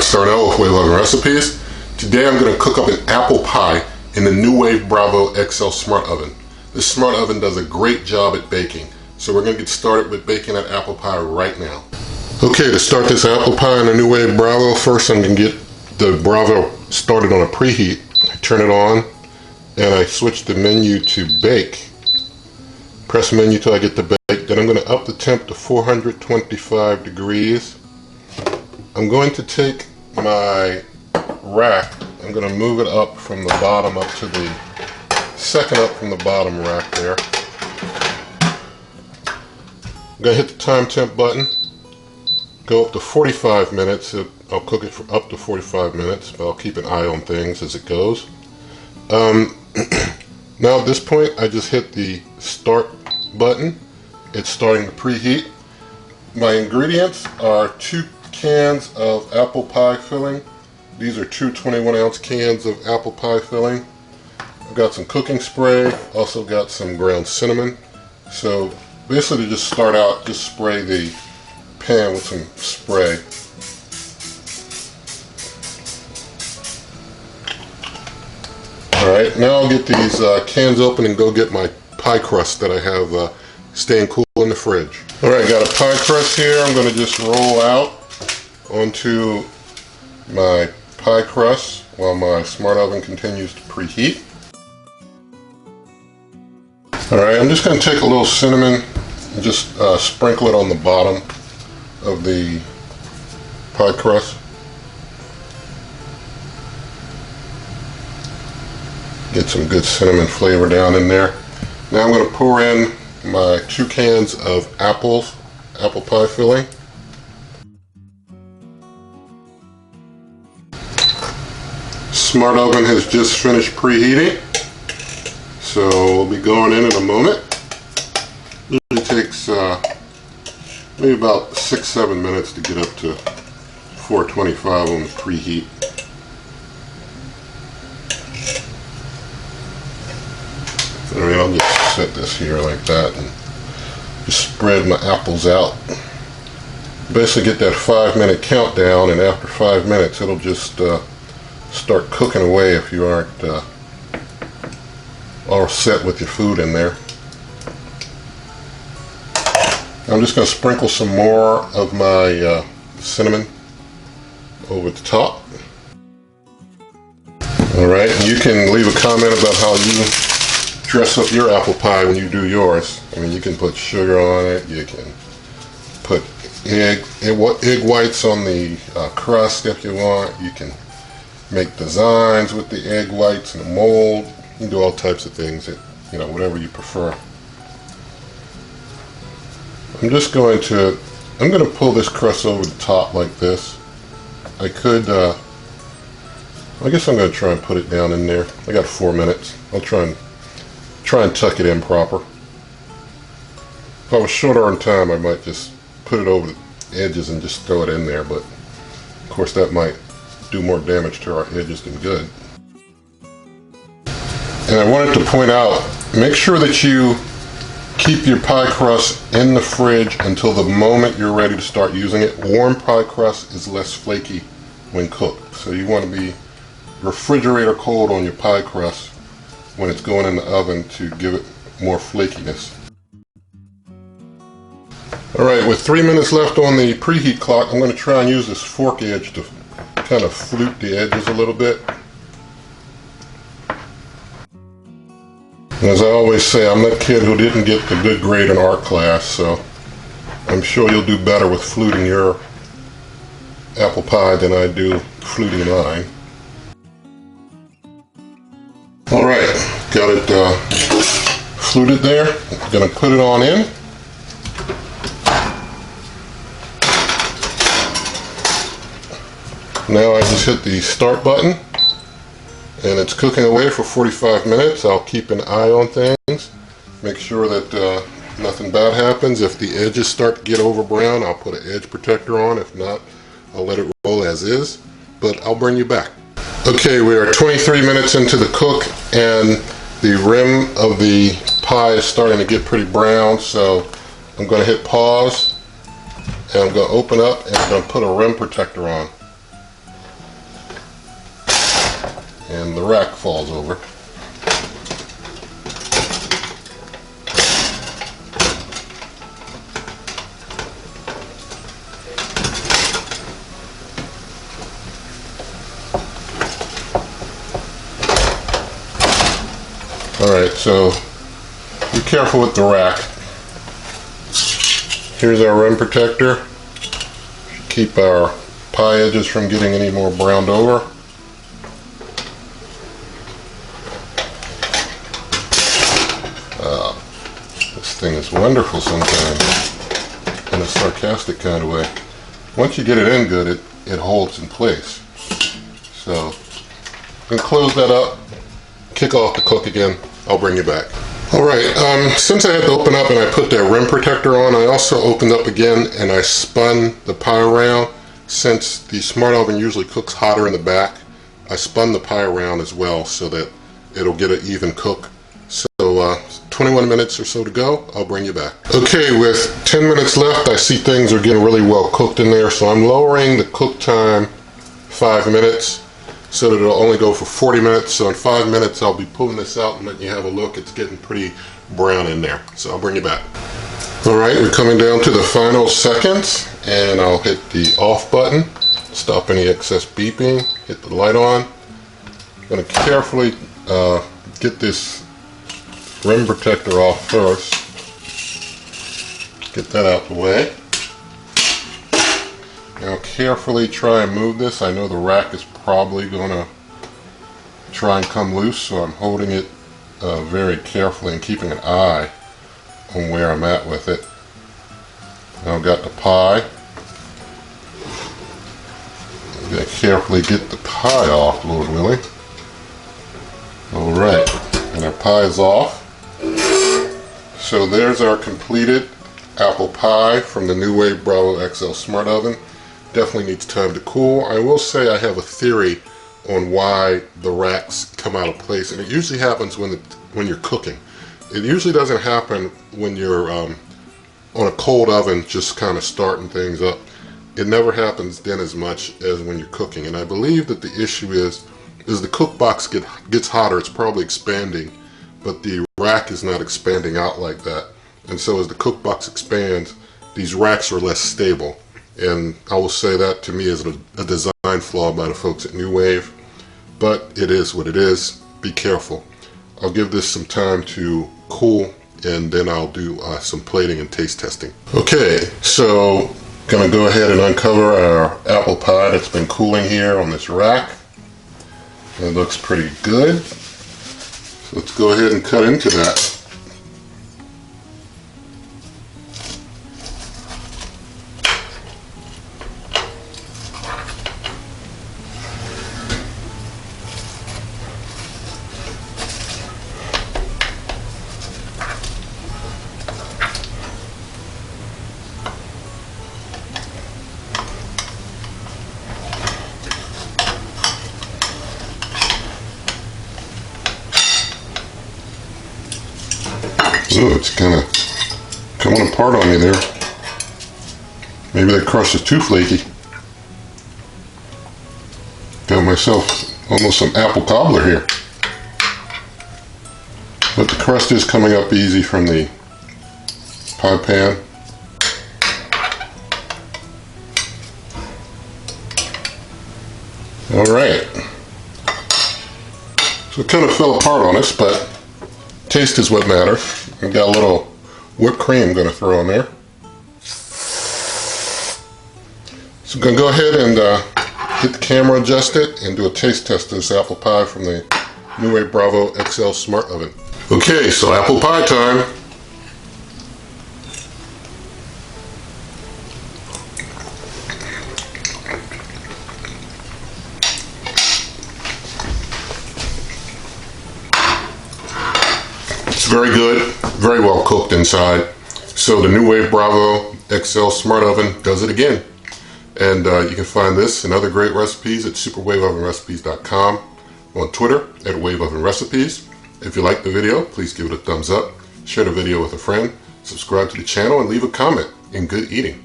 starting out with NuWave Oven Recipes. Today I'm going to cook up an apple pie in the NuWave Bravo XL Smart Oven. This smart oven does a great job at baking, so we're going to get started with baking that apple pie right now. Okay, to start this apple pie in the NuWave Bravo, first I'm going to get the Bravo started on a preheat. I turn it on and I switch the menu to bake. Press menu till I get to bake. Then I'm going to up the temp to 425 degrees. I'm going to take my rack, I'm going to move it up from the bottom up to the second up from the bottom rack there. I'm going to hit the time temp button, go up to 45 minutes. I'll cook it for up to 45 minutes, but I'll keep an eye on things as it goes. Now at this point I just hit the start button. It's starting to preheat. My ingredients are 2 cans of apple pie filling. These are 2 21-ounce cans of apple pie filling. I've got some cooking spray, also got some ground cinnamon. So basically to just start out, just spray the pan with some spray. Alright, now I'll get these cans open and go get my pie crust that I have staying cool in the fridge. Alright, got a pie crust here. I'm going to just roll out onto my pie crust while my smart oven continues to preheat. Alright, I'm just going to take a little cinnamon and just sprinkle it on the bottom of the pie crust. Get some good cinnamon flavor down in there. Now I'm going to pour in my 2 cans of apple pie filling. Smart oven has just finished preheating, so we'll be going in a moment. Usually takes maybe about 6-7 minutes to get up to 425 on the preheat. Alright, I'll just set this here like that and just spread my apples out. Basically get that 5-minute countdown, and after 5 minutes it'll just start cooking away if you aren't all set with your food in there. I'm just going to sprinkle some more of my cinnamon over the top. Alright, and you can leave a comment about how you dress up your apple pie when you do yours. I mean, you can put sugar on it, you can put egg whites on the crust if you want, you can make designs with the egg whites and a mold. You can do all types of things, whatever you prefer. I'm going to pull this crust over the top like this. I could, I guess I'm going to try and put it down in there. I got 4 minutes. I'll try and tuck it in proper. If I was shorter on time, I might just put it over the edges and just throw it in there, but of course that might do more damage to our edges than good. And I wanted to point out, make sure that you keep your pie crust in the fridge until the moment you're ready to start using it. Warm pie crust is less flaky when cooked, so you want to be refrigerator cold on your pie crust when it's going in the oven to give it more flakiness. Alright, with 3 minutes left on the preheat clock, I'm going to try and use this fork edge to kind of flute the edges a little bit. And as I always say, I'm that kid who didn't get the good grade in art class, so I'm sure you'll do better with fluting your apple pie than I do fluting mine. Alright, got it fluted there. I'm going to put it on in. Now I just hit the start button and it's cooking away for 45 minutes. I'll keep an eye on things, make sure that nothing bad happens. If the edges start to get over brown, I'll put an edge protector on. If not, I'll let it roll as is, but I'll bring you back. Okay, we are 23 minutes into the cook and the rim of the pie is starting to get pretty brown, so I'm going to hit pause and I'm going to open up and I'm going to put a rim protector on. and the rack falls over. Alright, so be careful with the rack. Here's our rim protector. Keep our pie edges from getting any more browned over. This thing is wonderful sometimes, in a sarcastic kind of way. Once you get it in good, it holds in place. So, I'm going to close that up, kick off the cook again. I'll bring you back. Alright, since I had to open up and I put that rim protector on, I also opened up again and I spun the pie around. Since the Smart Oven usually cooks hotter in the back, I spun the pie around as well so that it'll get an even cook. So 21 minutes or so to go, I'll bring you back. Okay, with 10 minutes left, I see things are getting really well cooked in there, so I'm lowering the cook time 5 minutes. So that it'll only go for 40 minutes. So in 5 minutes I'll be pulling this out and letting you have a look. It's getting pretty brown in there. So I'll bring you back. Alright, we're coming down to the final seconds and I'll hit the off button. Stop any excess beeping. Hit the light on. I'm going to carefully get this rim protector off first. Get that out the way. Now carefully try and move this. I know the rack is probably going to try and come loose, so I'm holding it very carefully and keeping an eye on where I'm at with it. Now I've got the pie. I'm going to carefully get the pie off, Lord willing. Alright, and our pie is off. So there's our completed apple pie from the NuWave Bravo XL Smart Oven. Definitely needs time to cool. I will say I have a theory on why the racks come out of place, and it usually happens when you're cooking. It usually doesn't happen when you're on a cold oven just kind of starting things up. It never happens then as much as when you're cooking, and I believe that the issue is the cook box gets hotter. It's probably expanding, but the rack is not expanding out like that, and so as the cook box expands, these racks are less stable. And I will say that to me is a design flaw by the folks at NuWave, but it is what it is. Be careful. I'll give this some time to cool and then I'll do some plating and taste testing. Okay, so gonna go ahead and uncover our apple pie that's been cooling here on this rack. It looks pretty good. So let's go ahead and cut into that. So it's kind of coming apart on me there. Maybe that crust is too flaky. Got myself almost some apple cobbler here. But the crust is coming up easy from the pie pan. Alright. So it kind of fell apart on us, but taste is what matters. I've got a little whipped cream I'm going to throw in there. So I'm going to go ahead and get the camera adjusted and do a taste test of this apple pie from the NuWave Bravo XL Smart Oven. Okay, so apple pie time. It's very good, very well cooked inside. So the NuWave Bravo XL Smart Oven does it again. And you can find this and other great recipes at superwaveovenrecipes.com, on Twitter at waveovenrecipes. If you like the video, please give it a thumbs up, share the video with a friend, subscribe to the channel, and leave a comment. And good eating.